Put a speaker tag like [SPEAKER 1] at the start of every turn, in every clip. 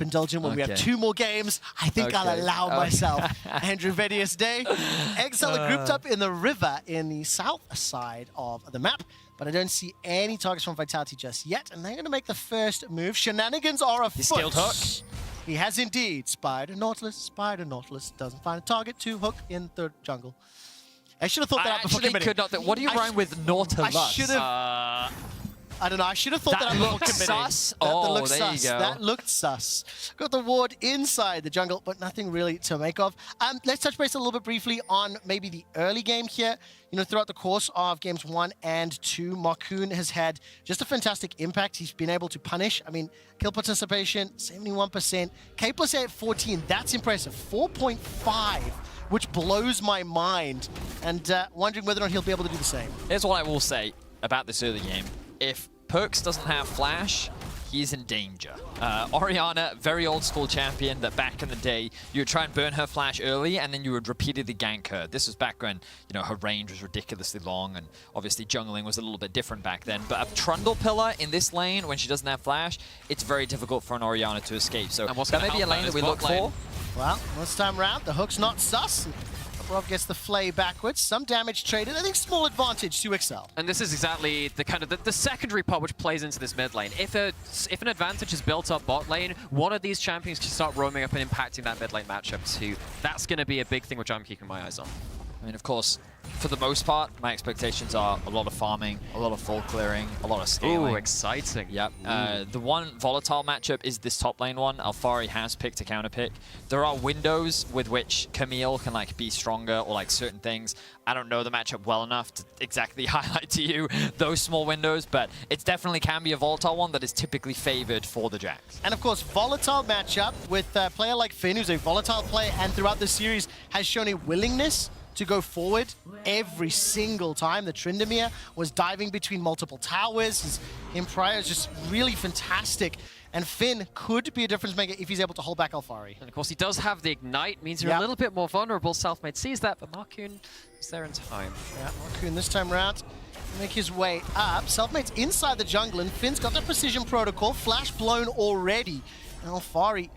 [SPEAKER 1] Indulgent when we have 2 more games. I think I'll allow myself Andrew Vedius Day. XL are grouped up in the river in the south side of the map, but I don't see any targets from Vitality just yet, and they're going to make the first move. Shenanigans are afoot.
[SPEAKER 2] He's skilled hook.
[SPEAKER 1] He has indeed. Spider Nautilus doesn't find a target to hook in the jungle. I should have thought that out before committing.
[SPEAKER 2] Could not. What do you rhyme with Nautilus?
[SPEAKER 1] I should have. I don't know. I should have thought that out before committing.
[SPEAKER 2] Sus?
[SPEAKER 1] That
[SPEAKER 2] Oh,
[SPEAKER 1] looked
[SPEAKER 2] there
[SPEAKER 1] sus.
[SPEAKER 2] you go.
[SPEAKER 1] That looked sus. Got the ward inside the jungle, but nothing really to make of. Let's touch base a little bit briefly on maybe the early game here. You know, throughout the course of games 1 and 2, Marcoon has had just a fantastic impact. He's been able to punish. I mean, kill participation, 71%. K plus 8 at 14, that's impressive. 4.5, which blows my mind. And wondering whether or not he'll be able to do the same.
[SPEAKER 2] Here's what I will say about this early game. If Perks doesn't have flash, he's in danger. Orianna, very old school champion that back in the day, you would try and burn her flash early and then you would repeatedly gank her. This was back when, you know, her range was ridiculously long and obviously jungling was a little bit different back then. But a Trundle pillar in this lane when she doesn't have flash, it's very difficult for an Orianna to escape. So that may be a lane that we look for.
[SPEAKER 1] Well, this time around, the hook's not sus. Rob gets the flay backwards. Some damage traded. I think small advantage to XL.
[SPEAKER 3] And this is exactly the kind of the secondary part which plays into this mid lane. If an advantage is built up bot lane, one of these champions can start roaming up and impacting that mid lane matchup too. That's going to be a big thing which I'm keeping my eyes on.
[SPEAKER 2] I mean, of course, for the most part, my expectations are a lot of farming, a lot of full clearing, a lot of scaling.
[SPEAKER 3] Ooh, exciting.
[SPEAKER 2] Yep. The one volatile matchup is this top lane one. Alphari has picked a counter pick. There are windows with which Camille can like be stronger or like certain things. I don't know the matchup well enough to exactly highlight to you those small windows, but it definitely can be a volatile one that is typically favored for the Jacks.
[SPEAKER 1] And of course, volatile matchup with a player like Finn, who's a volatile player and throughout the series has shown a willingness to go forward every single time. The Tryndamere was diving between multiple towers. His Imprior is just really fantastic. And Finn could be a difference maker if he's able to hold back Alphari.
[SPEAKER 3] And of course, he does have the Ignite, means you're a little bit more vulnerable. Selfmade sees that, but Marcoon is there in time.
[SPEAKER 1] Yeah, Marcoon this time around make his way up. Selfmade's inside the jungle, and Finn's got the precision protocol. Flash blown already. And Alphari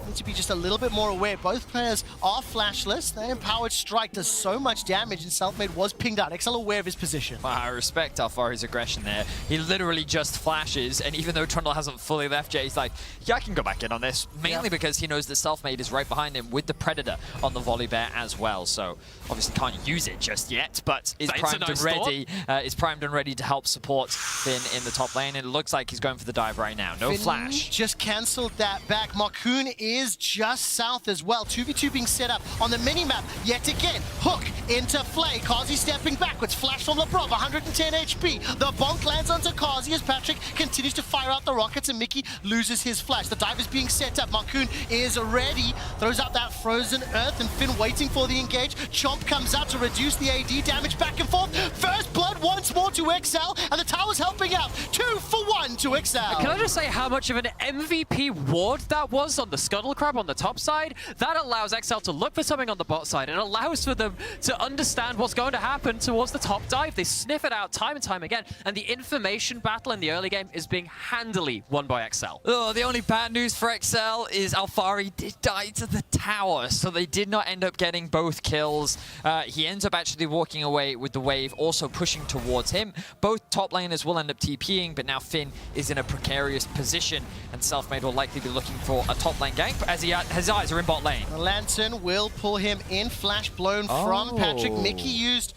[SPEAKER 1] need to be just a little bit more aware. Both players are flashless. Their empowered strike does so much damage, and Selfmade was pinged out. XL aware of his position.
[SPEAKER 2] Wow, I respect Alphari's aggression there. He literally just flashes, and even though Trundle hasn't fully left yet, he's like, yeah, I can go back in on this. Mainly because he knows that Selfmade is right behind him with the Predator on the volley bear as well. So obviously can't use it just yet, but is primed and ready. Is primed and ready to help support Finn in the top lane. And it looks like he's going for the dive right now. No
[SPEAKER 1] Finn
[SPEAKER 2] flash.
[SPEAKER 1] Just cancelled that back. Marcoon is just south as well. 2v2 being set up on the mini-map yet again. Hook into Flay. Kazi stepping backwards. Flash from LeBron, 110 HP. The bonk lands onto Kazi as Patrick continues to fire out the rockets and Mickey loses his flash. The dive is being set up. Marcoon is ready. Throws out that frozen earth and Finn waiting for the engage. Chomp comes out to reduce the AD damage back and forth. First blood once more to XL, and the tower's helping out. 2 for 1 to XL.
[SPEAKER 3] Can I just say how much of an MVP ward that was on the Scuttle Crab on the top side? That allows XL to look for something on the bot side. It allows for them to understand what's going to happen towards the top dive. They sniff it out time and time again, and the information battle in the early game is being handily won by XL.
[SPEAKER 2] Oh, the only bad news for XL is Alphari did die to the tower, so they did not end up getting both kills. He ends up actually walking away with the wave, also pushing towards him. Both top laners will end up TPing, but now Finn is in a precarious position, and Selfmade will likely be looking for a top lane gank, but as his eyes are in bot lane.
[SPEAKER 1] The Lantern will pull him in. Flash blown from Patrick. Mickey used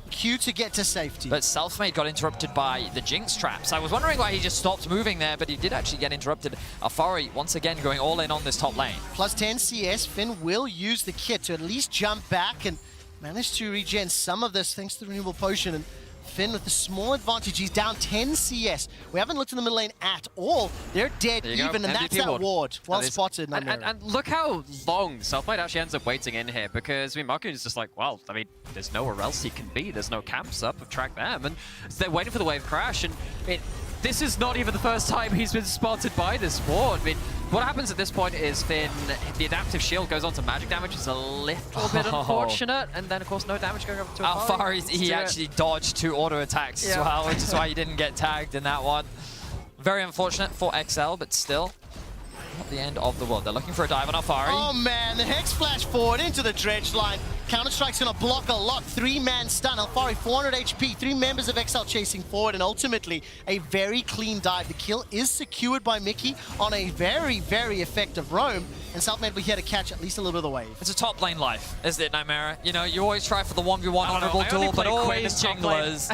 [SPEAKER 1] Q to get to safety.
[SPEAKER 2] But Selfmade got interrupted by the Jinx traps. I was wondering why he just stopped moving there, but he did actually get interrupted. Alphari, once again, going all in on this top lane.
[SPEAKER 1] Plus 10 CS, Finn will use the kit to at least jump back and manage to regen some of this thanks to the renewable potion. And Finn with a small advantage. He's down 10 CS. We haven't looked in the middle lane at all. They're dead even, and that's that ward. Well spotted.
[SPEAKER 3] And look how long Selfmade actually ends up waiting in here, because I mean, Marcoon is just like, well, I mean, there's nowhere else he can be. There's no camps up. I've tracked them, and they're waiting for the wave crash. And this is not even the first time he's been spotted by this ward. I mean, what happens at this point is Finn, the adaptive shield goes on to magic damage. It's a little bit unfortunate, and then of course no damage going over to
[SPEAKER 2] Alphari. He actually dodged 2 auto attacks as well, which is why he didn't get tagged in that one. Very unfortunate for XL, but still. not the end of the world. They're looking for a dive on Alfari.
[SPEAKER 1] Oh man, the Hex flash forward into the dredge line. Counter-Strike's gonna block a lot. 3-man stun. Alfari 400 HP. 3 members of XL chasing forward, and ultimately a very clean dive. The kill is secured by Mickey on a very, very effective roam. And Selfmade will here to catch at least a little bit of the wave.
[SPEAKER 2] It's a top lane life, isn't it, Nightmare? You know, you always try for the 1v1 honorable duel, but always jinglers.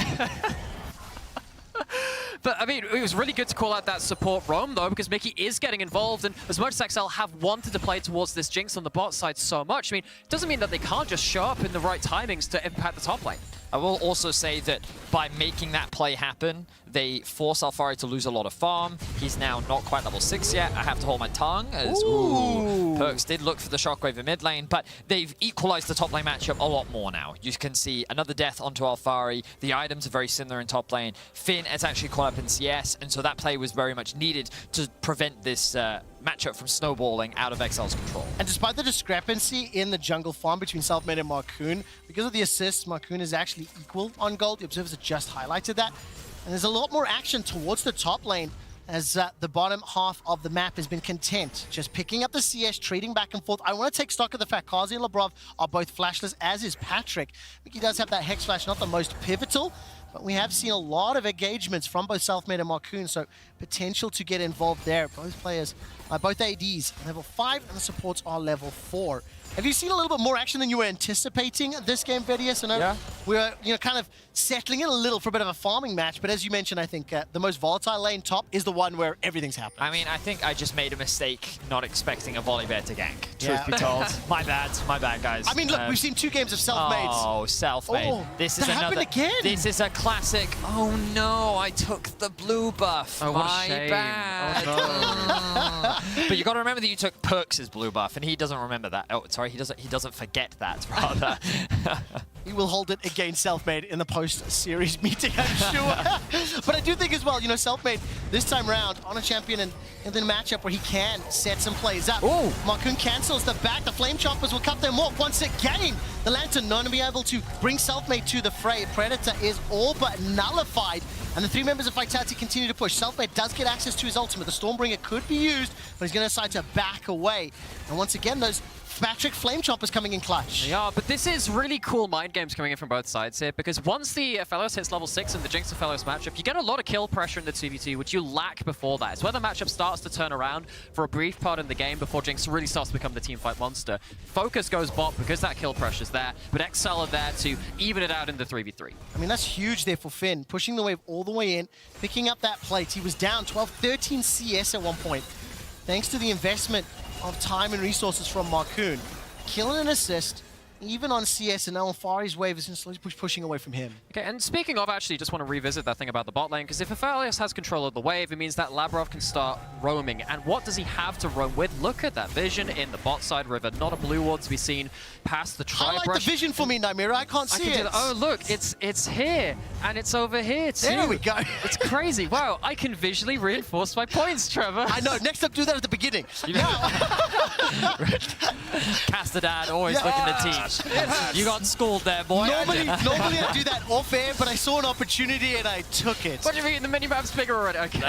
[SPEAKER 3] But, I mean, it was really good to call out that support roam, though, because Mickey is getting involved, and as much as XL have wanted to play towards this Jinx on the bot side so much, I mean, it doesn't mean that they can't just show up in the right timings to impact the top lane.
[SPEAKER 2] I will also say that by making that play happen, they force Alfari to lose a lot of farm. He's now not quite level 6 yet. I have to hold my tongue as Perks did look for the shockwave in mid lane, but they've equalized the top lane matchup a lot more now. You can see another death onto Alfari. The items are very similar in top lane. Finn is actually caught up in CS, and so that play was very much needed to prevent this matchup from snowballing out of XL's control.
[SPEAKER 1] And despite the discrepancy in the jungle farm between Selfmade and Marcoon, because of the assists, Marcoon is actually equal on gold. The observers have just highlighted that. And there's a lot more action towards the top lane as the bottom half of the map has been content, just picking up the CS, trading back and forth. I want to take stock of the fact Kazi and Labrov are both flashless, as is Patrick. Mickey does have that Hex Flash, not the most pivotal, but we have seen a lot of engagements from both Selfmade and Marcoon, so potential to get involved there. Both players, both ADs, level 5, and the supports are level 4. Have you seen a little bit more action than you were anticipating this game, VIT? I know we were, kind of settling in a little for a bit of a farming match, but as you mentioned, I think the most volatile lane top is the one where everything's happening.
[SPEAKER 2] I mean, I think I just made a mistake not expecting a volley bear to gank, truth be told. My bad, guys.
[SPEAKER 1] I mean, look, we've seen 2 games of Selfmade.
[SPEAKER 2] Oh, Selfmade.
[SPEAKER 1] Oh,
[SPEAKER 2] this is
[SPEAKER 1] that happened again.
[SPEAKER 2] This is a classic. Oh no, I took the blue buff.
[SPEAKER 3] Oh, what a
[SPEAKER 2] My
[SPEAKER 3] shame.
[SPEAKER 2] bad.
[SPEAKER 3] Oh, no.
[SPEAKER 2] But you got to remember that you took Perks' blue buff, and he doesn't remember that. Oh, sorry, he doesn't forget that, rather.
[SPEAKER 1] He will hold it against Selfmade in the post-series meeting, I'm sure. But I do think as well, Selfmade this time round on a champion and in the matchup where he can set some plays up.
[SPEAKER 2] Ooh.
[SPEAKER 1] Marcoon cancels the back. The Flame Choppers will cut them off once again. The Lantern not to be able to bring Selfmade to the fray. Predator is all but nullified. And the 3 members of Vitality continue to push. Selfmade does get access to his ultimate. The Stormbringer could be used, but he's going to decide to back away. And once again, those Patrick Flame Choppers coming in clutch.
[SPEAKER 3] Yeah, but this is really cool mind games coming in from both sides here, because once the Fellows hits level 6 in the Jinx and Fellows matchup, you get a lot of kill pressure in the 2v2, which you lack before that. It's where the matchup starts to turn around for a brief part in the game before Jinx really starts to become the teamfight monster. Focus goes bot because that kill pressure's there, but XL are there to even it out in the 3v3.
[SPEAKER 1] I mean, that's huge there for Finn, pushing the wave all the way in, picking up that plate. He was down 12, 13 CS at one point, thanks to the investment of time and resources from Marcoon. Killing an assist, even on CS, and now Alfari's wave is slowly pushing away from him.
[SPEAKER 3] Okay, and speaking of, actually, just want to revisit that thing about the bot lane, because if Aphelios has control of the wave, it means that Labrov can start roaming. And what does he have to roam with? Look at that vision in the bot side river. Not a blue ward to be seen past the tri-brush.
[SPEAKER 1] Highlight the vision for me, Nightmare. I can't see it.
[SPEAKER 3] Oh, look, it's here, and it's over here, too.
[SPEAKER 1] There we go.
[SPEAKER 3] It's crazy. Wow, I can visually reinforce my points, Trevor.
[SPEAKER 1] I know. Next up, do that at the beginning.
[SPEAKER 2] Castadad always looking to teach. You got schooled there, boy.
[SPEAKER 1] Normally I do that off air, but I saw an opportunity and I took it.
[SPEAKER 3] What do you mean? The minimap's bigger already? Okay.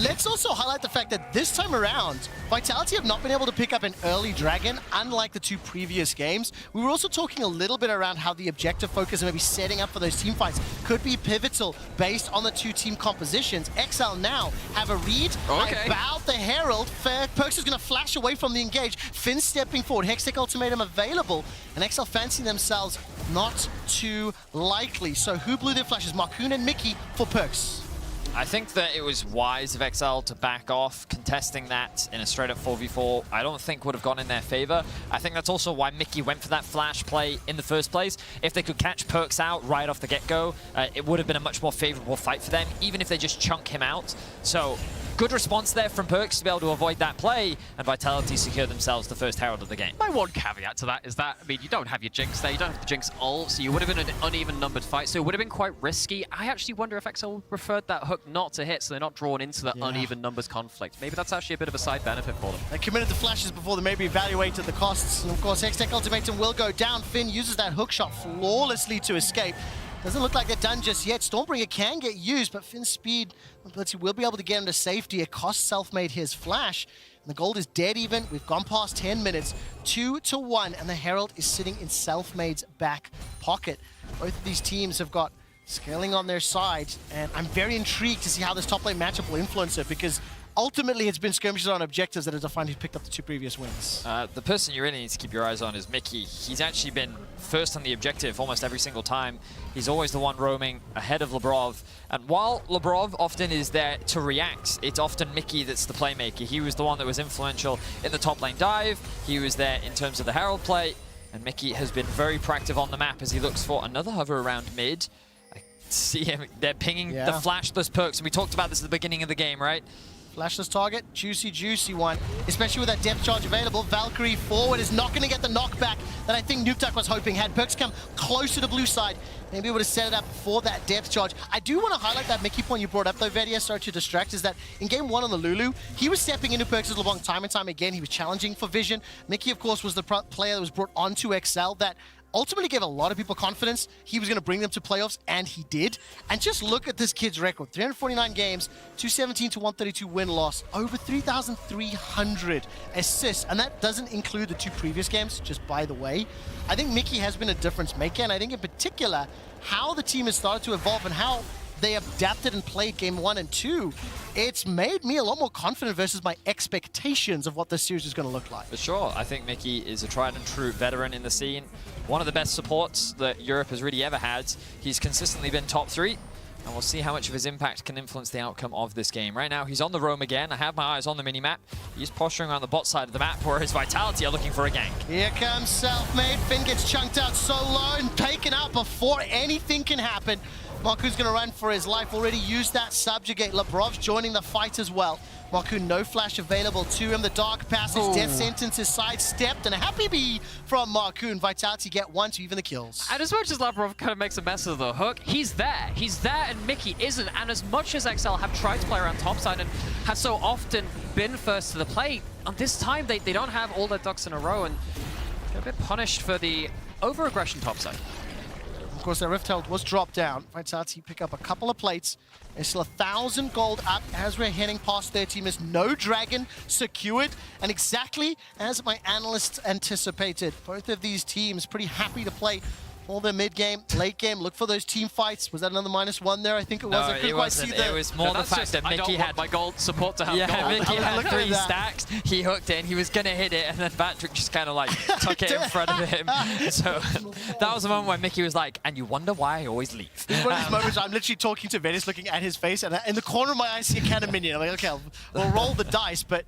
[SPEAKER 1] Let's also highlight the fact that this time around, Vitality have not been able to pick up an early dragon, unlike the 2 previous games. We were also talking a little bit around how the objective focus and maybe setting up for those team fights could be pivotal based on the 2 team compositions. XL now have a read.
[SPEAKER 3] Okay.
[SPEAKER 1] About the Herald. Perks is going to flash away from the engage. Finn stepping forward. Hextech Ultimatum available. And XL fancy themselves not too likely. So who blew their flashes? Marcoon and Mickey for Perks.
[SPEAKER 2] I think that it was wise of XL to back off. Contesting that in a straight-up 4v4, I don't think would have gone in their favor. I think that's also why Mickey went for that flash play in the first place. If they could catch Perks out right off the get-go, it would have been a much more favorable fight for them, even if they just chunk him out. So good response there from Perks to be able to avoid that play, and Vitality secure themselves the first Herald of the game.
[SPEAKER 3] My one caveat to that is that, I mean, you don't have your Jinx there, you don't have the Jinx ult, so you would have been an uneven numbered fight, so it would have been quite risky. I actually wonder if XL preferred that hook not to hit, so they're not drawn into the uneven numbers conflict. Maybe that's actually a bit of a side benefit for them.
[SPEAKER 1] They committed the flashes before they maybe evaluated the costs, and of course Hextech Ultimatum will go down. Finn uses that hook shot flawlessly to escape. Doesn't look like they're done just yet. Stormbringer can get used, but Finn's speed will be able to get him to safety. It costs Selfmade his flash. And the gold is dead even. We've gone past 10 minutes, 2-1, and the Herald is sitting in Selfmade's back pocket. Both of these teams have got scaling on their side, and I'm very intrigued to see how this top lane matchup will influence it, because ultimately it's been skirmishes on objectives that have defined who picked up the 2 previous wins.
[SPEAKER 2] The person you really need to keep your eyes on is Mickey. He's actually been first on the objective almost every single time. He's always the one roaming ahead of Labrov. And while Labrov often is there to react, it's often Mickey that's the playmaker. He was the one that was influential in the top lane dive. He was there in terms of the Herald play. And Mickey has been very proactive on the map as he looks for another hover around mid. I see him, they're pinging the flashless perks. And we talked about this at the beginning of the game, right?
[SPEAKER 1] Flashless target, juicy one, especially with that depth charge available. Valkyrie forward is not going to get the knockback that I think Nukeduck was hoping. Had perks come closer to blue side, maybe it would have set it up for that depth charge. I do want to highlight that Mickey point you brought up though, Vedia, sorry to distract, is that in game 1 on the Lulu, he was stepping into perks' LeBlanc time and time again. He was challenging for vision. Mickey, of course, was the player that was brought onto XL that ultimately gave a lot of people confidence he was going to bring them to playoffs, and he did. And just look at this kid's record. 349 games, 217 to 132 win-loss, over 3,300 assists, and that doesn't include the 2 previous games, just by the way. I think Mickey has been a difference maker, and I think in particular, how the team has started to evolve and how they adapted and played game 1 and 2, it's made me a lot more confident versus my expectations of what this series is going to look like.
[SPEAKER 2] For sure. I think Mickey is a tried and true veteran in the scene. One of the best supports that Europe has really ever had. He's consistently been top 3, and we'll see how much of his impact can influence the outcome of this game. Right now, he's on the roam again. I have my eyes on the mini-map. He's posturing on the bot side of the map, where his Vitality are looking for a gank.
[SPEAKER 1] Here comes Selfmade. Finn gets chunked out so low and taken out before anything can happen. Marku's going to run for his life. Already used that subjugate. Labrov's joining the fight as well. Marku, no flash available to him. The dark passage, death sentence is sidestepped, and a happy bee from Marku. And Vitality get 1 to even the kills.
[SPEAKER 3] And as much as Labrov kind of makes a mess of the hook, he's there. He's there, and Mickey isn't. And as much as XL have tried to play around topside and have so often been first to the plate, on this time they don't have all their ducks in a row and get a bit punished for the over-aggression topside.
[SPEAKER 1] Of course, their Rift Herald was dropped down. Vitality pick up a couple of plates. There's still 1,000 gold up as we're heading past 30 minutes. No dragon secured. And exactly as my analysts anticipated, both of these teams pretty happy to play all their mid-game, late-game. Look for those team fights. Was that another -1 there? I think it was.
[SPEAKER 2] No,
[SPEAKER 1] I couldn't quite see
[SPEAKER 2] it was more the fact that Mickey had
[SPEAKER 3] my gold support to have
[SPEAKER 2] gold. Mickey had 3
[SPEAKER 1] that.
[SPEAKER 2] stacks. He hooked in. He was going to hit it, and then Patrick just kind of like took it in front of him. So that was the moment where Mickey was like, and you wonder why I always leave.
[SPEAKER 1] It's one of these moments I'm literally talking to Venice, looking at his face, and in the corner of my eye, I see a cannon minion. I'm like, okay, we'll roll the dice, but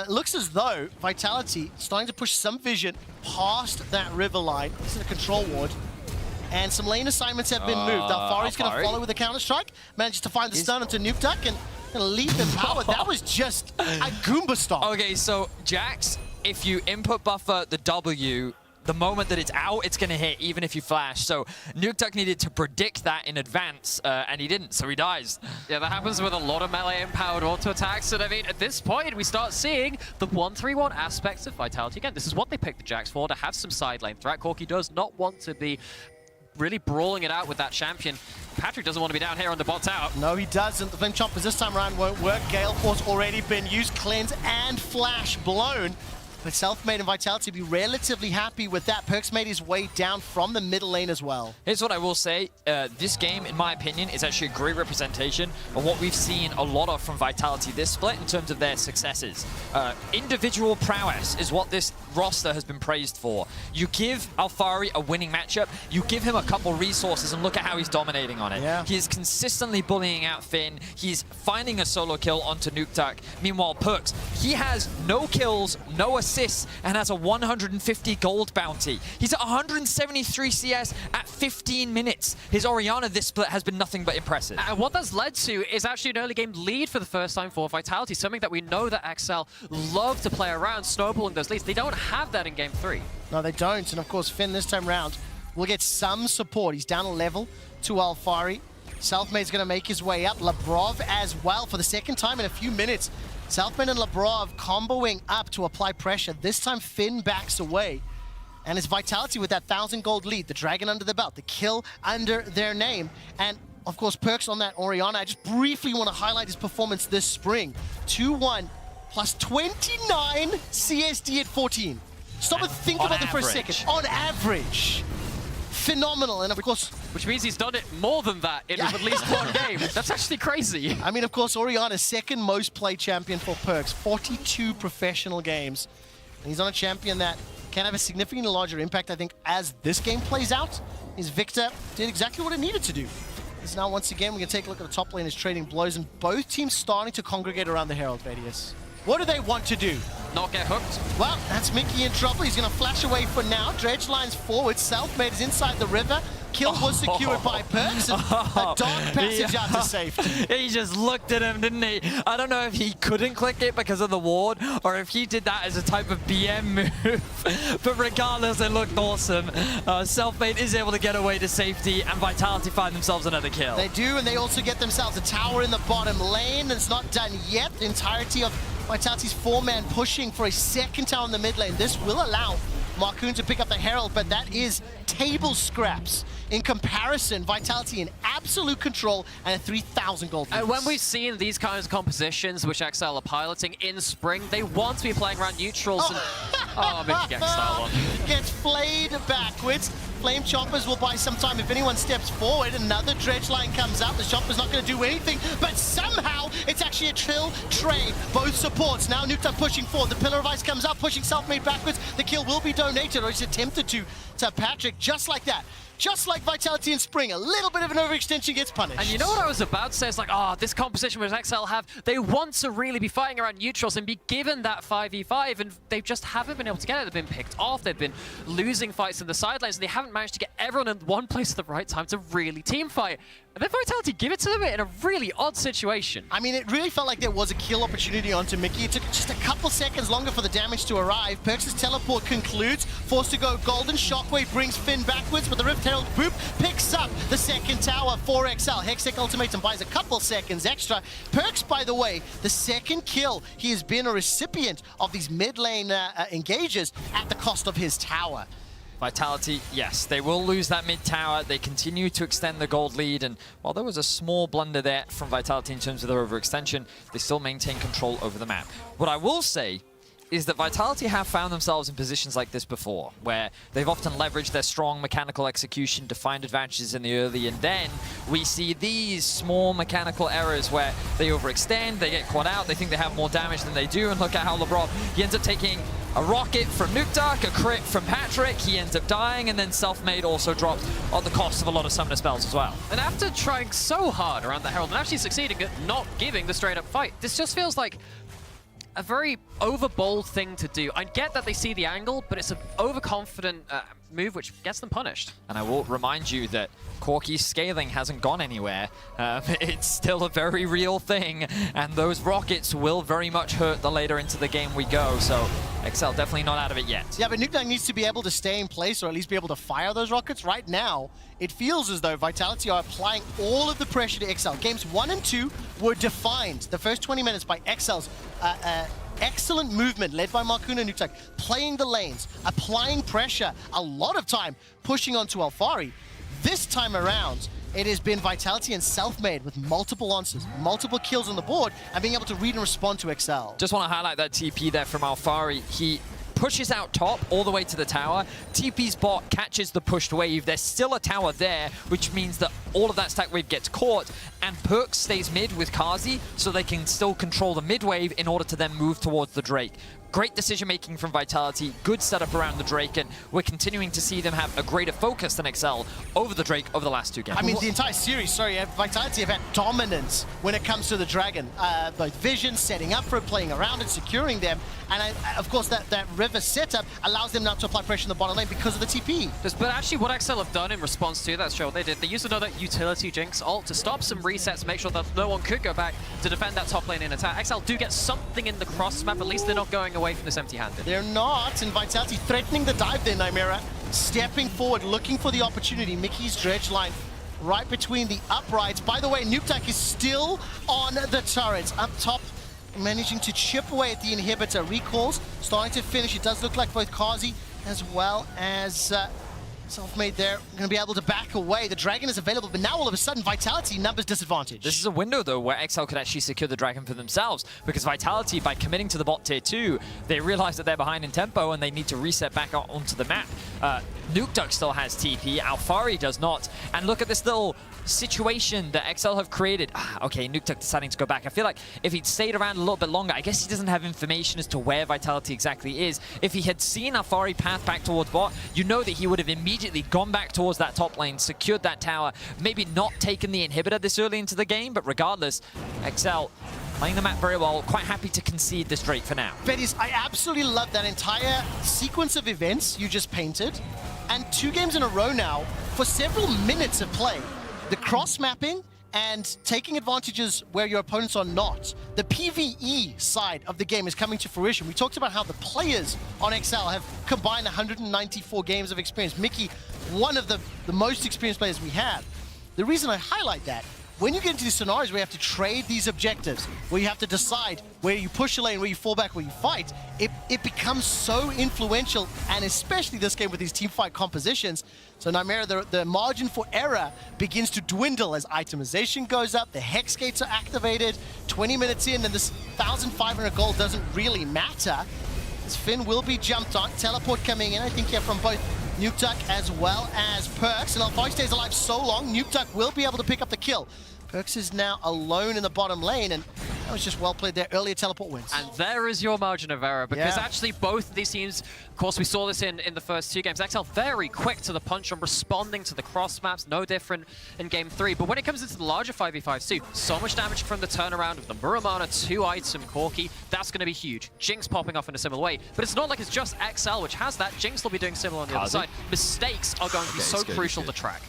[SPEAKER 1] looks as though Vitality starting to push some vision past that river line. This is a control ward. And some lane assignments have been moved. Alfari's going to follow with a counter-strike. Manages to find the stun onto Nukeduck and going to leave him powered. That was just a Goomba stomp.
[SPEAKER 2] Okay, so Jax, if you input buffer the W, the moment that it's out, it's going to hit, even if you flash. So Nukeduck needed to predict that in advance, and he didn't, so he dies.
[SPEAKER 3] Yeah, that happens with a lot of melee-empowered auto-attacks. And I mean, at this point, we start seeing the 1-3-1 aspects of Vitality again. This is what they picked the Jax for, to have some side lane threat. Corki does not want to be really brawling it out with that champion. Patrick doesn't want to be down here on the bot out.
[SPEAKER 1] No, he doesn't. The Flame Chompers this time around won't work. Gale Force already been used, cleanse and flash blown. But Selfmade and Vitality be relatively happy with that. Perks made his way down from the middle lane as well.
[SPEAKER 2] Here's what I will say. This game, in my opinion, is actually a great representation of what we've seen a lot of from Vitality this split in terms of their successes. Individual prowess is what this roster has been praised for. You give Alfari a winning matchup, you give him a couple resources, and look at how he's dominating on it.
[SPEAKER 1] Yeah.
[SPEAKER 2] He is consistently bullying out Finn. He's finding a solo kill onto Nukeduck. Meanwhile, Perks, he has no kills, no assists, and has a 150 gold bounty. He's at 173 CS at 15 minutes. His Orianna this split has been nothing but impressive.
[SPEAKER 3] And what that's led to is actually an early game lead for the first time for Vitality, something that we know that XL love to play around, snowballing those leads. They don't have that in Game 3.
[SPEAKER 1] No, they don't. And of course, Finn this time round will get some support. He's down a level to Alfari. Selfmade's going to make his way up. Labrov as well for the second time in a few minutes. Selfmade and Labrov comboing up to apply pressure. This time Finn backs away. And it's Vitality with that 1,000 gold lead. The dragon under the belt. The kill under their name. And of course, Perks on that Orianna. I just briefly want to highlight his performance this spring. 2-1 plus 29 CSD at 14. Stop and think
[SPEAKER 2] on
[SPEAKER 1] about it for a
[SPEAKER 2] average.
[SPEAKER 1] second. On average. Phenomenal, and of course...
[SPEAKER 3] Which means he's done it more than that in at least one game. That's actually crazy.
[SPEAKER 1] I mean, of course, Oriana's second most played champion for Perks, 42 professional games. And he's on a champion that can have a significantly larger impact, I think, as this game plays out. His Victor did exactly what it needed to do. Is now, once again, we can take a look at the top lane as trading blows, and both teams starting to congregate around the Herald, Vadius. What do they want to do?
[SPEAKER 3] Not get hooked.
[SPEAKER 1] Well, that's Mickey in trouble. He's going to flash away for now. Dredge lines forward. Self-made is inside the river. Kill was secured by Perks, and a dark passage out to safety.
[SPEAKER 2] He just looked at him, didn't he? I don't know if he couldn't click it because of the ward, or if he did that as a type of BM move. But regardless, it looked awesome. Self-made is able to get away to safety, and Vitality find themselves another kill.
[SPEAKER 1] They do, and they also get themselves a tower in the bottom lane. It's not done yet. The entirety of Vitality's 4-man pushing for a second tower in the mid lane. This will allow Marcoon to pick up the Herald, but that is table scraps. In comparison, Vitality in absolute control and a 3,000 gold.
[SPEAKER 3] And when we've seen these kinds of compositions, which XL are piloting in spring, they want to be playing around neutrals. And, oh, Mickey gets style on.
[SPEAKER 1] Gets flayed backwards. Flame Choppers will buy some time if anyone steps forward. Another dredge line comes out. The Chopper's not going to do anything, but somehow it's actually a chill trade. Both supports. Now Nukta pushing forward. The Pillar of Ice comes out, pushing Self-Made backwards. The kill will be donated, or it's attempted to Patrick, just like that. Just like Vitality in spring, a little bit of an overextension gets punished.
[SPEAKER 3] And you know what I was about to say? It's like, this composition which XL have, they want to really be fighting around neutrals and be given that 5v5, and they just haven't been able to get it. They've been picked off, they've been losing fights in the sidelines, and they haven't managed to get everyone in one place at the right time to really team fight. And then Vitality give it to them in a really odd situation.
[SPEAKER 1] I mean, it really felt like there was a kill opportunity onto Mickey. It took just a couple seconds longer for the damage to arrive. Perks' teleport concludes, forced to go golden. Shockwave brings Finn backwards, but the Rift Herald boop picks up the second tower for XL. Hextech Ultimatum buys a couple seconds extra. Perks, by the way, the second kill. He has been a recipient of these mid lane engages at the cost of his tower.
[SPEAKER 2] Vitality, yes, they will lose that mid tower. They continue to extend the gold lead, and while there was a small blunder there from Vitality in terms of their overextension, they still maintain control over the map. What I will say is that Vitality have found themselves in positions like this before, where they've often leveraged their strong mechanical execution to find advantages in the early, and then we see these small mechanical errors where they overextend, they get caught out, they think they have more damage than they do, and look at how LeBron, he ends up taking a rocket from Nukeduck, a crit from Patrick, he ends up dying, and then Self-Made also dropped at the cost of a lot of summoner spells as well.
[SPEAKER 3] And after trying so hard around the Herald and actually succeeding at not giving the straight-up fight, this just feels like a very overbold thing to do. I get that they see the angle, but it's an overconfident move which gets them punished.
[SPEAKER 2] And I will remind you that Corki's scaling hasn't gone anywhere. It's still a very real thing, and those rockets will very much hurt the later into the game we go, so XL definitely not out of it yet.
[SPEAKER 1] Yeah, but Nukeduck needs to be able to stay in place, or at least be able to fire those rockets. Right now, it feels as though Vitality are applying all of the pressure to XL. Games 1 and 2 were defined the first 20 minutes by XL's excellent movement led by Marcoon and Nukeduck, playing the lanes, applying pressure, a lot of time pushing onto Alfari. This time around, it has been Vitality and Self-Made with multiple answers, multiple kills on the board, and being able to read and respond to XL.
[SPEAKER 2] Just want to highlight that TP there from Alfari. He pushes out top all the way to the tower. TP's bot catches the pushed wave. There's still a tower there, which means that all of that stack wave gets caught, and Perks stays mid with Kazi, so they can still control the mid wave in order to then move towards the Drake. Great decision-making from Vitality, good setup around the Drake, and we're continuing to see them have a greater focus than XL over the Drake over the last two games.
[SPEAKER 1] I mean, the entire series, Vitality have had dominance when it comes to the Dragon. Both Vision, setting up for it, playing around it, securing them, and of course that river setup allows them now to apply pressure in the bottom lane because of the TP.
[SPEAKER 3] But actually what XL have done in response to that, show they did. They used another utility Jinx ult to stop some resets, make sure that no one could go back to defend that top lane in attack. XL do get something in the cross map, at least they're not going away from this empty-handed.
[SPEAKER 1] They're not, and Vitality threatening the dive there, Nymera. Stepping forward, looking for the opportunity. Mickey's dredge line right between the uprights. By the way, Nukeduck is still on the turrets. Up top, managing to chip away at the inhibitor. Recalls, starting to finish. It does look like both Kazi as well as Self-made there, going to be able to back away. The Dragon is available, but now all of a sudden, Vitality numbers disadvantage.
[SPEAKER 2] This is a window, though, where XL could actually secure the Dragon for themselves, because Vitality, by committing to the bot tier 2, they realize that they're behind in tempo and they need to reset back out onto the map. Nukeduck still has TP, Alfari does not. And look at this little situation that XL have created. Okay, Nukeduck deciding to go back. I feel like if he'd stayed around a little bit longer, I guess he doesn't have information as to where Vitality exactly is. If he had seen Alfari path back towards bot, you know that he would have immediately gone back towards that top lane, secured that tower, maybe not taken the inhibitor this early into the game, but regardless, XL playing the map very well, quite happy to concede this Drake for now.
[SPEAKER 1] Bettis, I absolutely love that entire sequence of events you just painted, and 2 games in a row now, for several minutes of play, the cross-mapping and taking advantages where your opponents are not. The PvE side of the game is coming to fruition. We talked about how the players on XL have combined 194 games of experience. Mickey, one of the most experienced players we have. The reason I highlight that, when you get into these scenarios where you have to trade these objectives, where you have to decide where you push a lane, where you fall back, where you fight, it becomes so influential, and especially this game with these team fight compositions. So Nightmare, the margin for error begins to dwindle as itemization goes up, the hex gates are activated, 20 minutes in, and this 1,500 gold doesn't really matter. As Finn will be jumped on, teleport coming in, I think here from both Nukeduck as well as Perks, and Alfari stays alive so long, Nukeduck will be able to pick up the kill. Perks is now alone in the bottom lane, and that was just well played there. Earlier teleport wins.
[SPEAKER 3] And there is your margin of error, because actually both of these teams, of course we saw this in the first 2 games, XL very quick to the punch on responding to the cross maps, no different in Game 3. But when it comes into the larger 5v5s too, so much damage from the turnaround of the Muramana 2-item Corki, that's going to be huge. Jinx popping off in a similar way. But it's not like it's just XL which has that. Jinx will be doing similar on the other side. Mistakes are going to be so crucial to track.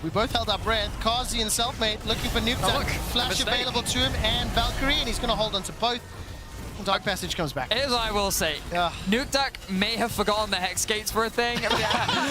[SPEAKER 1] We both held our breath. Kazi and Selfmade looking for Nukeduck. Flash available to him, and Valkyrie, and he's going to hold on to both. Dark Passage comes back.
[SPEAKER 2] As I will say, Nukeduck may have forgotten the Hex Gates were a thing.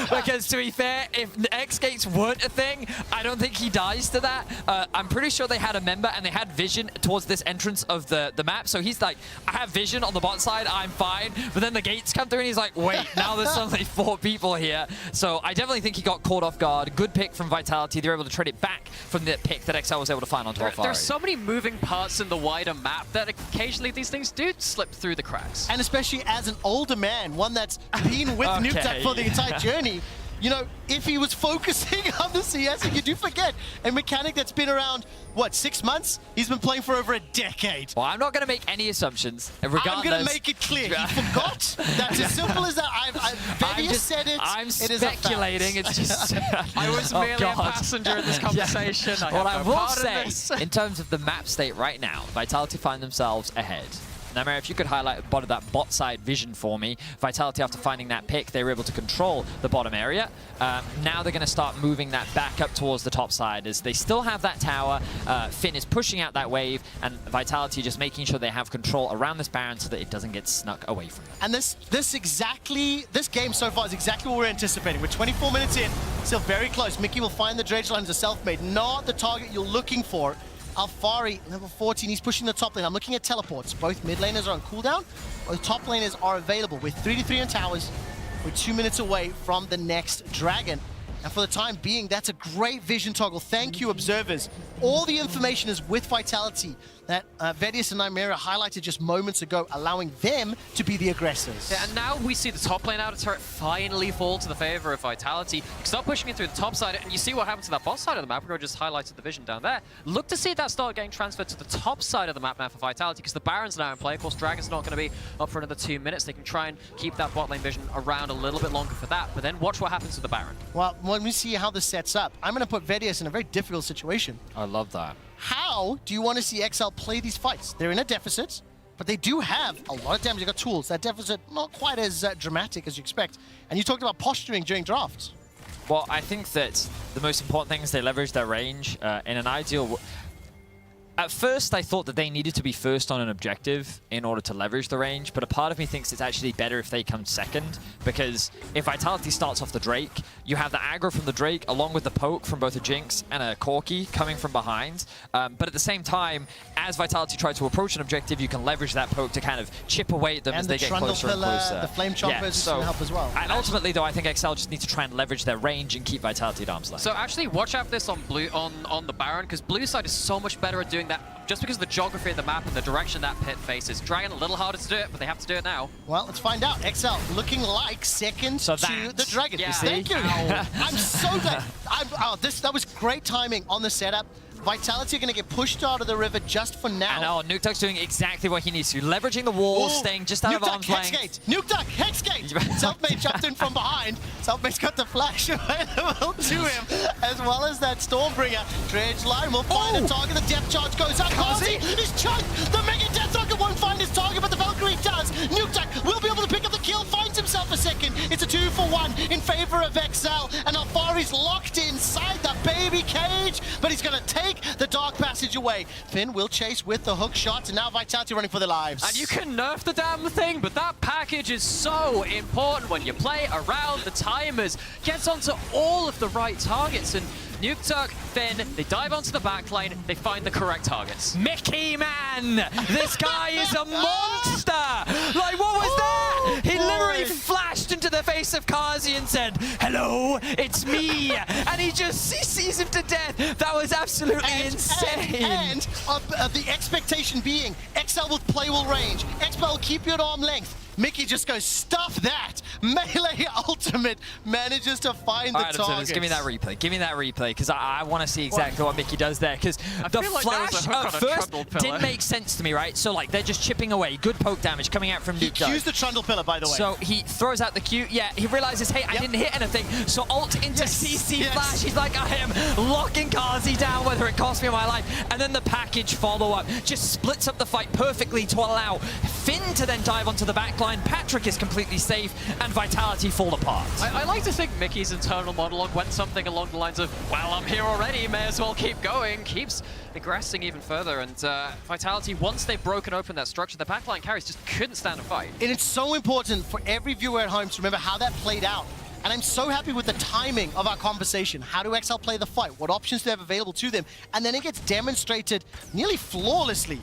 [SPEAKER 2] Because to be fair, if the Hex Gates weren't a thing, I don't think he dies to that. I'm pretty sure they had a member and they had vision towards this entrance of the map. So he's like, I have vision on the bot side, I'm fine. But then the gates come through and he's like, wait, now there's suddenly 4 people here. So I definitely think he got caught off guard. Good pick from Vitality. They're able to trade it back from the pick that XL was able to find onto Alfari.
[SPEAKER 3] There's so many moving parts in the wider map that occasionally these things do slip through the cracks.
[SPEAKER 1] And especially as an older man, one that's been with Nukeduck for the entire journey, you know, if he was focusing on the CS, you do forget a mechanic that's been around, what, 6 months? He's been playing for over a decade.
[SPEAKER 2] Well, I'm not going to make any assumptions. Regardless,
[SPEAKER 1] I'm going to make it clear. He forgot. That's as simple as that. I've said it.
[SPEAKER 2] I'm
[SPEAKER 1] it
[SPEAKER 2] speculating. It's just...
[SPEAKER 3] I was merely a passenger in this conversation.
[SPEAKER 2] What I will say, in terms of the map state right now, Vitality find themselves ahead. Nightmare, if you could highlight that bot side vision for me. Vitality, after finding that pick, they were able to control the bottom area. Now they're going to start moving that back up towards the top side as they still have that tower. Finn is pushing out that wave, and Vitality just making sure they have control around this Baron so that it doesn't get snuck away from them.
[SPEAKER 1] And this game so far is exactly what we're anticipating. We're 24 minutes in, still very close. Mickey will find the dredge lines of Selfmade, not the target you're looking for. Alfari, level 14, he's pushing the top lane. I'm looking at teleports. Both mid laners are on cooldown. Both top laners are available. With 3-3 on towers, we're 2 minutes away from the next dragon. And for the time being, that's a great vision toggle. Thank you, observers. All the information is with Vitality that Vedius and Nightmare highlighted just moments ago, allowing them to be the aggressors.
[SPEAKER 3] Yeah, and now we see the top lane outer turret finally fall to the favor of Vitality. Start pushing it through the top side, and you see what happens to that bot side of the map. We just highlighted the vision down there. Look to see that start getting transferred to the top side of the map now for Vitality, because the Baron's now in play. Of course, Dragon's not going to be up for another 2 minutes. They can try and keep that bot lane vision around a little bit longer for that, but then watch what happens to the Baron.
[SPEAKER 1] Well, when we see how this sets up, I'm going to put Vedius in a very difficult situation.
[SPEAKER 2] I love that.
[SPEAKER 1] How do you want to see XL play these fights? They're in a deficit, but they do have a lot of damage. They've got tools. That deficit not quite as dramatic as you expect. And you talked about posturing during drafts.
[SPEAKER 2] Well, I think that the most important thing is they leverage their range. In an ideal... At first, I thought that they needed to be first on an objective in order to leverage the range, but a part of me thinks it's actually better if they come second, because if Vitality starts off the Drake, you have the aggro from the Drake along with the poke from both a Jinx and a Corki coming from behind. But at the same time, as Vitality try to approach an objective, you can leverage that poke to kind of chip away at them as they get closer and closer.
[SPEAKER 1] The Flame Chompers is going to help as well.
[SPEAKER 2] And ultimately, though, I think XL just need to try and leverage their range and keep Vitality at arm's length.
[SPEAKER 3] So actually, watch out for this on blue on the Baron, because blue side is so much better at doing that, just because of the geography of the map and the direction that pit faces. Dragon a little harder to do it, but they have to do it now.
[SPEAKER 1] Well, let's find out. XL looking like second to the Dragon.
[SPEAKER 3] Yeah.
[SPEAKER 1] Thank you. I'm so glad. That was great timing on the setup. Vitality are going to get pushed out of the river just for now.
[SPEAKER 2] And Nukeduck's doing exactly what he needs to. Leveraging the wall, staying just out of arm's length.
[SPEAKER 1] Nukeduck, Hexgate! Selfmade jumped in from behind. Selfmade's got the flash available to him, as well as that Stormbringer. Dredge line will find a target. The depth charge goes up. Kazi is chunked. The Mega Death Rocket won't find his target, but the Valkyrie does. Nukeduck will be able to pick up the kill, finds himself a second. It's a 2-for-1 in favor of XL, and Alfari's locked inside the baby cage, but he's going to take the Dark Passage away. Finn will chase with the hook shot, and now Vitality running for their lives.
[SPEAKER 3] And you can nerf the damn thing, but that package is so important when you play around the timers. Gets onto all of the right targets, and Nukeduck, Finn, they dive onto the backline, they find the correct targets.
[SPEAKER 2] Mickey, man! This guy is a monster! Like, what was that? He literally flashed into the face of Kazi and said, "Hello, it's me!" And he sees him to death. That was absolutely insane.
[SPEAKER 1] And the expectation being, XL will play will range. XL will keep you at arm length. Mickey just goes, stuff that! Melee Ultimate manages to find the targets.
[SPEAKER 2] Give me that replay. Give me that replay, because I want to see exactly what Mickey does there. Because the flash at first didn't make sense to me, right? So, like, they're just chipping away. Good poke damage coming out from Nukeduck.
[SPEAKER 1] He cues the Trundle Pillar, by the way.
[SPEAKER 2] So he throws out the Q. Yeah, he realizes, hey, I didn't hit anything. So ult into CC flash. He's like, I am locking Kazi down, whether it costs me my life. And then the package follow-up just splits up the fight perfectly to allow Finn to then dive onto the backline. Patrick is completely safe, and Vitality fall apart.
[SPEAKER 3] I like to think Mickey's internal monologue went something along the lines of, well, I'm here already, may as well keep going, keeps aggressing even further, and Vitality, once they've broken open that structure, the backline carries just couldn't stand a fight.
[SPEAKER 1] And it's so important for every viewer at home to remember how that played out. And I'm so happy with the timing of our conversation. How do XL play the fight? What options do they have available to them? And then it gets demonstrated nearly flawlessly.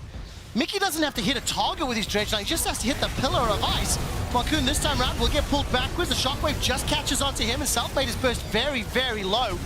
[SPEAKER 1] Mickey doesn't have to hit a target with his Dredge Line, he just has to hit the Pillar of Ice. Marcoon this time around will get pulled backwards, the Shockwave just catches onto him, and Selfmade is burst very, very low.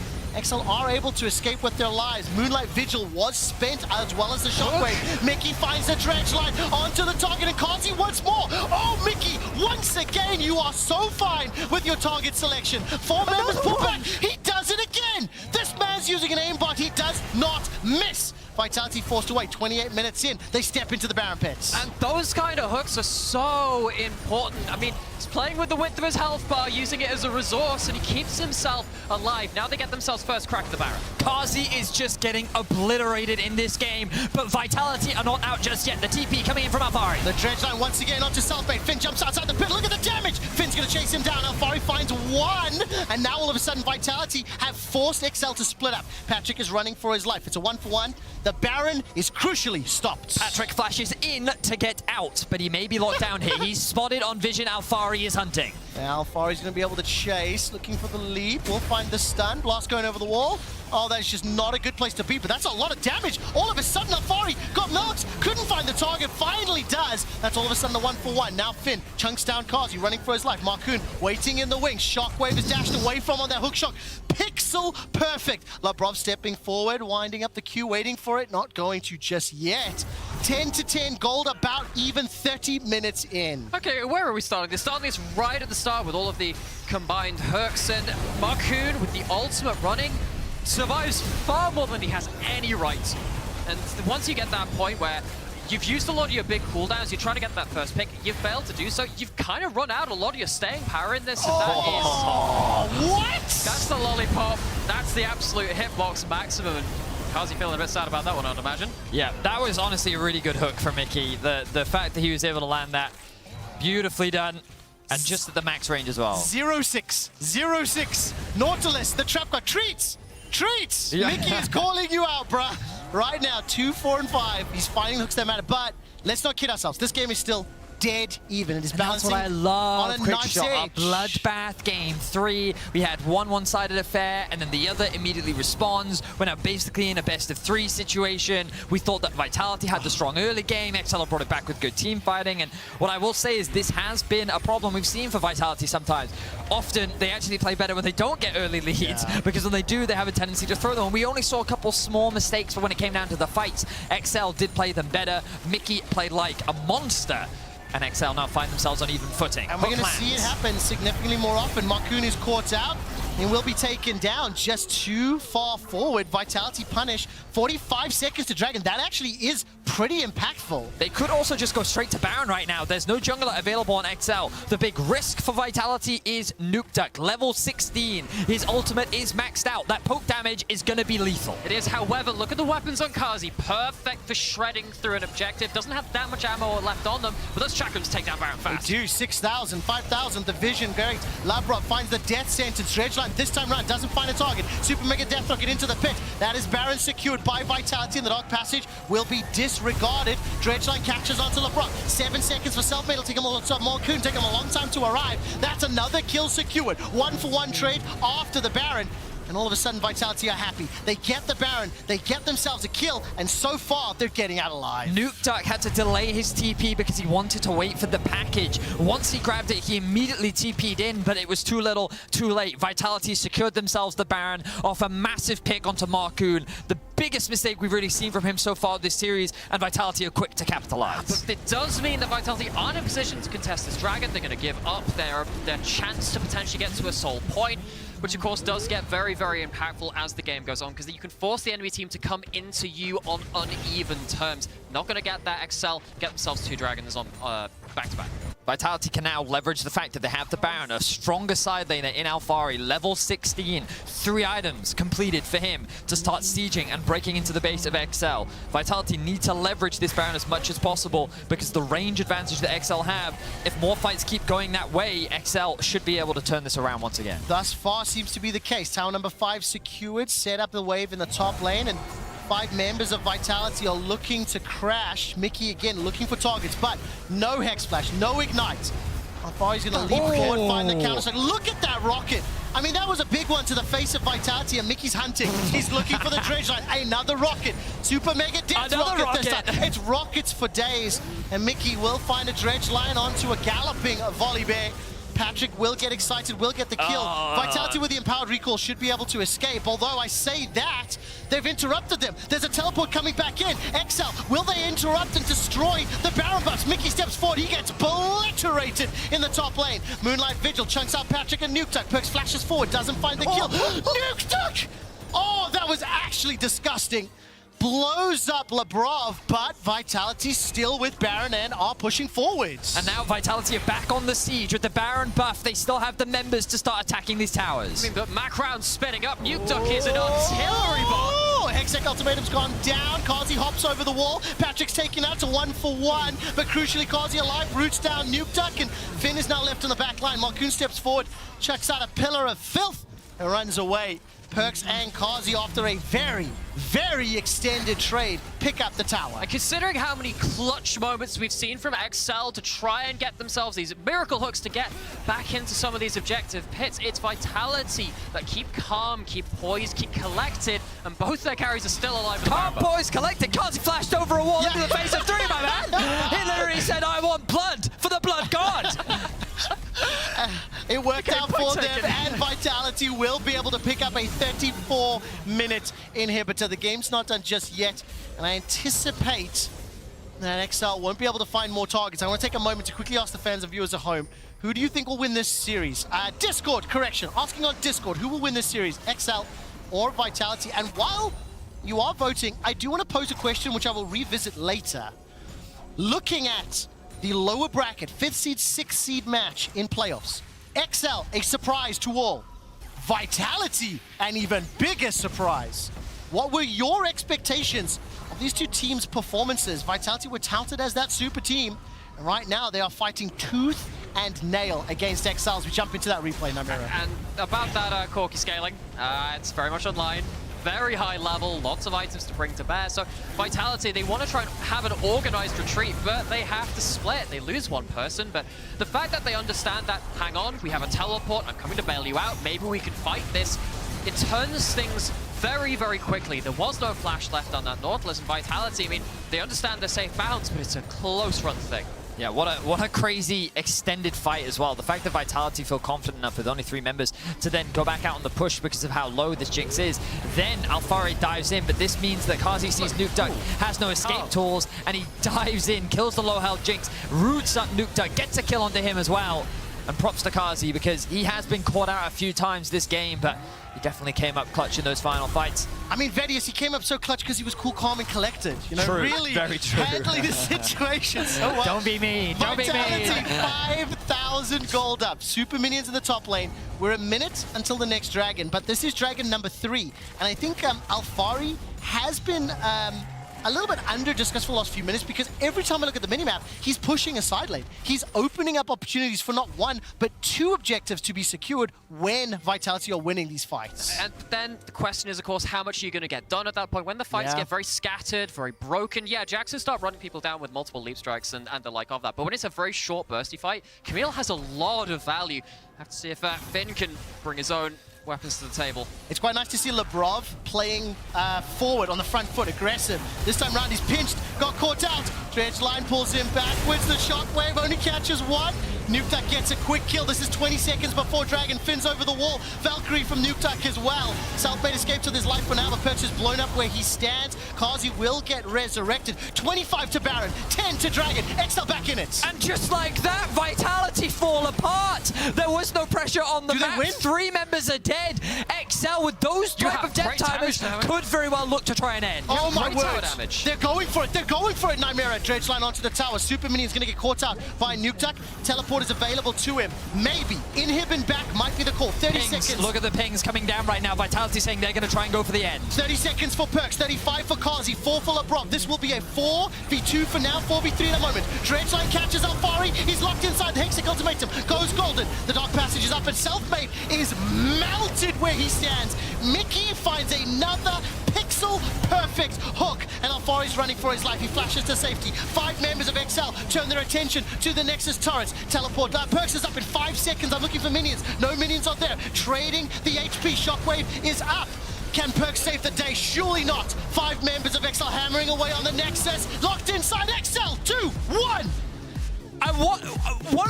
[SPEAKER 1] XL are able to escape with their lives. Moonlight Vigil was spent, as well as the Shockwave. Mickey finds the Dredge Line onto the target, and Kazi once more. Oh, Mickey, once again, you are so fine with your target selection. 4 members pull back, he does it again. This man's using an aimbot, he does not miss. Vitality forced away, 28 minutes in, they step into the Baron pits.
[SPEAKER 3] And those kind of hooks are so important. I mean, he's playing with the width of his health bar, using it as a resource, and he keeps himself alive. Now they get themselves first crack at the Baron.
[SPEAKER 2] Kazi is just getting obliterated in this game, but Vitality are not out just yet. The TP coming in from Alfari.
[SPEAKER 1] The Dredge Line once again onto Selfmade. Finn jumps outside the pit, look at the damage! Finn's gonna chase him down, Alfari finds one, and now all of a sudden Vitality have forced XL to split up. Patrick is running for his life, it's a 1-for-1. The Baron is crucially stopped.
[SPEAKER 2] Patrick flashes in to get out, but he may be locked down here. He's spotted on vision. Alfari is hunting.
[SPEAKER 1] Now Alfari's going to be able to chase, looking for the lead. We'll find the stun. Blast going over the wall. Oh, that's just not a good place to be, but that's a lot of damage. All of a sudden, Alfari got knocked, couldn't find the target, finally does. That's all of a sudden the 1-for-1. Now Finn chunks down Kazi, running for his life. Marcoon waiting in the wings. Shockwave is dashed away from on that hook shot. Pixel perfect. Labrov stepping forward, winding up the queue, waiting for it. Not going to just yet. 10-10 gold, about even 30 minutes in.
[SPEAKER 3] Okay, where are we starting this? Starting this right at the start with all of the combined hooks, and Marcoon with the ultimate running survives far more than he has any right to. And once you get that point where you've used a lot of your big cooldowns, you're trying to get that first pick, you've failed to do so, you've kind of run out a lot of your staying power in this, and
[SPEAKER 1] what?
[SPEAKER 3] That's the lollipop, that's the absolute hitbox maximum, and Kazi feeling a bit sad about that one, I'd imagine.
[SPEAKER 2] Yeah, that was honestly a really good hook from Mickey. The fact that he was able to land that, beautifully done. And just at the max range as well.
[SPEAKER 1] 0-6, 0-6. Nautilus, the trap got treats. Treats!
[SPEAKER 2] Yeah.
[SPEAKER 1] Mickey is calling you out, bruh. right now, 2, 4, and 5. He's finding the hooks that matter, but let's not kid ourselves. This game is still dead even. It is bouncing
[SPEAKER 2] That's what I love.
[SPEAKER 1] on a
[SPEAKER 2] Quick
[SPEAKER 1] knife
[SPEAKER 2] shot, a
[SPEAKER 1] edge.
[SPEAKER 2] bloodbath game 3. We had one-sided affair, and then the other immediately responds. We're now basically in a best-of-3 situation. We thought that Vitality had the strong early game. XL brought it back with good team fighting, and what I will say is this has been a problem we've seen for Vitality sometimes. Often, they actually play better when they don't get early leads, because when they do, they have a tendency to throw them. And we only saw a couple small mistakes, but when it came down to the fights, XL did play them better. Mickey played like a monster. And XL now find themselves on even footing.
[SPEAKER 1] And we're going to see it happen significantly more often. Marcoon is caught out and will be taken down just too far forward. Vitality punish, 45 seconds to Dragon. That actually is pretty impactful.
[SPEAKER 2] They could also just go straight to Baron right now. There's no jungler available on XL. The big risk for Vitality is Nuke Duck, level 16. His ultimate is maxed out. That poke damage is going to be lethal.
[SPEAKER 3] It is, however, look at the weapons on Kazi. Perfect for shredding through an objective. Doesn't have that much ammo left on them, but those shotguns take down Baron fast.
[SPEAKER 1] They do, 6,000, 5,000, the vision, very. Labrov finds the death sentence. Dredgeline this time around doesn't find a target. Super Mega Death Rocket into the pit. That is Baron secured by Vitality, and the Dark Passage will be disregarded. Dredgeline catches onto LeBron. 7 seconds for Selfmade. It'll take him Marcoon, take him a long time to arrive. That's another kill secured. 1-for-1 trade after the Baron. And all of a sudden, Vitality are happy. They get the Baron, they get themselves a kill, and so far, they're getting out alive.
[SPEAKER 2] Nuke Duck had to delay his TP because he wanted to wait for the package. Once he grabbed it, he immediately TP'd in, but it was too little, too late. Vitality secured themselves the Baron off a massive pick onto Marcoon. The biggest mistake we've really seen from him so far this series, and Vitality are quick to capitalize.
[SPEAKER 3] But it does mean that Vitality aren't in position to contest this Dragon. They're going to give up their chance to potentially get to a soul point, which of course does get very, very impactful as the game goes on, because you can force the enemy team to come into you on uneven terms. Not going to get that XL, get themselves 2 Dragons on back-to-back.
[SPEAKER 2] Vitality can now leverage the fact that they have the Baron, a stronger side laner in Alfari, level 16. 3 items completed for him to start sieging and breaking into the base of XL. Vitality need to leverage this Baron as much as possible because the range advantage that XL have, if more fights keep going that way, XL should be able to turn this around once again.
[SPEAKER 1] Thus far seems to be the case. Tower number 5 secured, set up the wave in the top lane, and 5 members of Vitality are looking to crash. Mickey again looking for targets, but no Hex Flash, no Ignite. Alfari's going to leap forward, find the counter. So look at that rocket. I mean, that was a big one to the face of Vitality, and Mickey's hunting. He's looking for the dredge line. Another rocket. Super Mega Death Rocket this time. It's rockets for days, and Mickey will find a dredge line onto a galloping volley bear. Patrick will get excited, will get the kill. Vitality with the empowered recall should be able to escape, although I say that, they've interrupted them. There's a teleport coming back in. XL, will they interrupt and destroy the Baron buffs? Mickey steps forward, he gets obliterated in the top lane. Moonlight Vigil chunks out Patrick and Nuke Duck. Perks flashes forward, doesn't find the kill. Nuke Duck! Oh, that was actually disgusting. Blows up Labrov, but Vitality still with Baron and are pushing forwards.
[SPEAKER 2] And now Vitality are back on the siege with the Baron buff. They still have the members to start attacking these towers.
[SPEAKER 3] I mean, but Macrown's spinning up. Nuke Duck is an artillery bomb.
[SPEAKER 1] Hextech Ultimatum's gone down. Kazi hops over the wall. Patrick's taken out to 1-for-1, but crucially Kazi alive, roots down Nuke Duck, and Finn is now left on the back line. Marcoon steps forward, chucks out a pillar of filth, and runs away. Perks and Kazi, after a very, very extended trade, pick up the tower.
[SPEAKER 3] And considering how many clutch moments we've seen from XL to try and get themselves these miracle hooks to get back into some of these objective pits, it's Vitality that keep calm, keep poised, keep collected, and both their carries are still alive.
[SPEAKER 2] Calm, poised, collected. Kazi flashed over a wall into the face of 3, my man. He literally said, I want blood for the blood god.
[SPEAKER 1] It worked out for them, and Vitality will be able to pick up a 34-minute inhibitor. The game's not done just yet, and I anticipate that XL won't be able to find more targets. I want to take a moment to quickly ask the fans and viewers at home, who do you think will win this series? Discord, correction. Asking on Discord, who will win this series, XL or Vitality? And while you are voting, I do want to pose a question which I will revisit later. Looking at the lower bracket, 5th seed, 6th seed match in playoffs. XL, a surprise to all. Vitality, an even bigger surprise. What were your expectations of these two teams' performances? Vitality were touted as that super team, and right now they are fighting tooth and nail against XL as we jump into that replay, Namira.
[SPEAKER 3] And about that Corki scaling, it's very much online. very high level, lots of items to bring to bear. So Vitality, they want to try and have an organized retreat, but they have to split. They lose one person, but the fact that they understand that, hang on, we have a teleport, I'm coming to bail you out, maybe we can fight this, it turns things very, very quickly. There was no flash left on that Nautilus, and Vitality, I mean, they understand the safe bounce, but it's a close run thing.
[SPEAKER 2] Yeah, what a crazy extended fight as well. The fact that Vitality feel confident enough with only 3 members to then go back out on the push because of how low this Jinx is. Then Alphari dives in, but this means that Kazi sees Nuke Duck, has no escape tools, and he dives in, kills the low health Jinx, roots up Nuke Duck, gets a kill onto him as well. And props to Kazi because he has been caught out a few times this game, but he definitely came up clutch in those final fights.
[SPEAKER 1] I mean, Vedius, he came up so clutch because he was cool, calm, and collected. You know,
[SPEAKER 2] True.
[SPEAKER 1] really
[SPEAKER 2] Very true.
[SPEAKER 1] handling the situation so well.
[SPEAKER 2] Don't be mean. Don't be
[SPEAKER 1] Vitality,
[SPEAKER 2] mean.
[SPEAKER 1] 5,000 gold up. Super minions in the top lane. We're a minute until the next dragon, but this is dragon number 3. And I think Alphari has been a little bit under discussed for the last few minutes because every time I look at the minimap, he's pushing a side lane. He's opening up opportunities for not 1, but 2 objectives to be secured when Vitality are winning these fights.
[SPEAKER 3] And then the question is, of course, how much are you going to get done at that point? When the fights get very scattered, very broken, yeah, Jackson start running people down with multiple leap strikes and the like of that. But when it's a very short, bursty fight, Camille has a lot of value. Have to see if Finn can bring his own weapons to the table.
[SPEAKER 1] It's quite nice to see Lebrov playing forward on the front foot, aggressive. This time round he's pinched, got caught out. Dredge line pulls him backwards, the shockwave only catches 1. Nukeduck gets a quick kill. This is 20 seconds before Dragon fins over the wall. Valkyrie from Nukeduck as well. Selfmade escapes with his life for now, but Perch is blown up where he stands. Kazi will get resurrected. 25 to Baron, 10 to Dragon. Excel back in it.
[SPEAKER 2] And just like that, Vitality fall apart. There was no pressure on the map. 3 members are dead. Excel with those type of death timers could very well look to try and end.
[SPEAKER 1] Oh my word.
[SPEAKER 3] Damage.
[SPEAKER 1] They're going for it. They're going for it. Nightmare dredge line onto the tower. Super Minion's going to get caught out by Nukeduck. Teleport is available to him. Maybe Inhib and back might be the call. 30
[SPEAKER 2] pings.
[SPEAKER 1] seconds.
[SPEAKER 2] Look at the pings coming down right now. Vitality saying they're going to try and go for the end.
[SPEAKER 1] 30 seconds for Perks. 35 for Kazi. 4 for Lebrov. This will be a 4v2 for now. 4v3 in a moment. Dredge line catches Alphari. He's locked inside. The Hexic ultimatum goes golden. The Dark Passage is up and Selfmade is melted where he stands. Mickey finds another pixel perfect hook, and Alphari's running for his life. He flashes to safety. 5 members of XL turn their attention to the Nexus turrets. Teleport. Perks is up in 5 seconds. I'm looking for minions. No minions are there. Trading the HP. Shockwave is up. Can Perks save the day? Surely not. 5 members of XL hammering away on the Nexus. Locked inside XL. 2, 1.
[SPEAKER 2] And what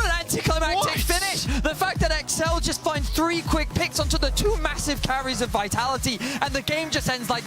[SPEAKER 2] an anticlimactic finish! The fact that XL just finds 3 quick picks onto the 2 massive carries of Vitality, and the game just ends like